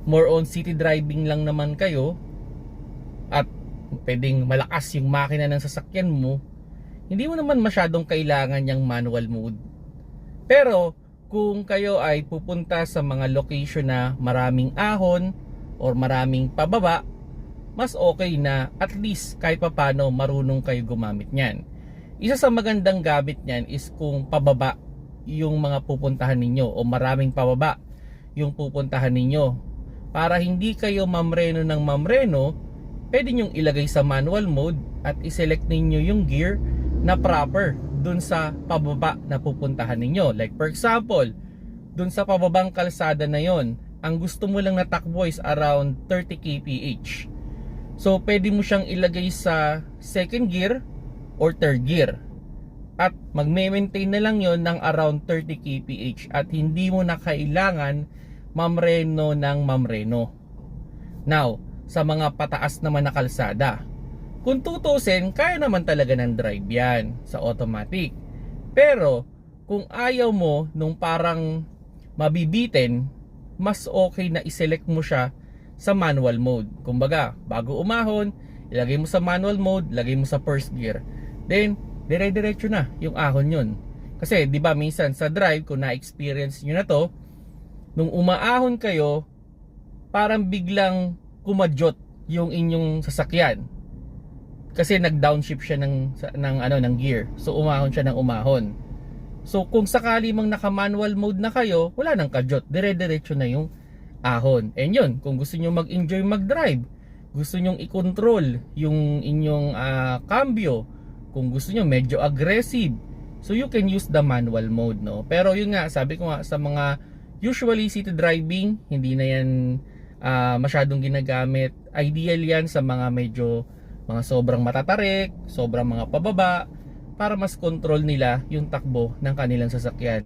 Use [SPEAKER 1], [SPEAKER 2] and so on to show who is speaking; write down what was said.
[SPEAKER 1] more on city driving lang naman kayo at pwedeng malakas yung makina ng sasakyan mo, hindi mo naman masyadong kailangan yung manual mode. Pero kung kayo ay pupunta sa mga location na maraming ahon or maraming pababa, mas okay na at least kahit papano marunong kayo gumamit niyan. Isa sa magandang gamit niyan is kung pababa yung mga pupuntahan ninyo o maraming pababa yung pupuntahan ninyo. Para hindi kayo mamreno ng mamreno, pwede nyong ilagay sa manual mode at iselect ninyo yung gear na proper dun sa pababa na pupuntahan ninyo. Like for example, dun sa pababang kalsada na yon, ang gusto mo lang na takbo is around 30 kph. So pwede mo siyang ilagay sa second gear or third gear. At magme-maintain na lang yon ng around 30 kph at hindi mo na kailangan mamreno ng mamreno. Now, sa mga pataas naman na kalsada, kung tutusin, kaya naman talaga ng drive yan sa automatic. Pero kung ayaw mo nung parang mabibitin, mas okay na iselect mo siya sa manual mode. Kumbaga, bago umahon, ilagay mo sa manual mode, lagay mo sa first gear. Then, dire-diretso na yung ahon yun. Kasi, di ba minsan sa drive, kung na-experience nyo na to, nung umaahon kayo, parang biglang kumadyot yung inyong sasakyan. Kasi nag-downshift siya ng gear. So, umahon siya ng umahon. So, kung sakali mang naka-manual mode na kayo, wala nang kadyot. Dire-diretso na yung ahon. And yun, kung gusto nyo mag-enjoy mag-drive, gusto nyo i-control yung inyong cambio, kung gusto nyo medyo aggressive, so you can use the manual mode, no? Pero yun nga, sabi ko nga, sa mga usually city driving, hindi na yan masyadong ginagamit. Ideal yan sa mga mga sobrang matatarik, sobrang mga pababa, para mas control nila yung takbo ng kanilang sasakyan.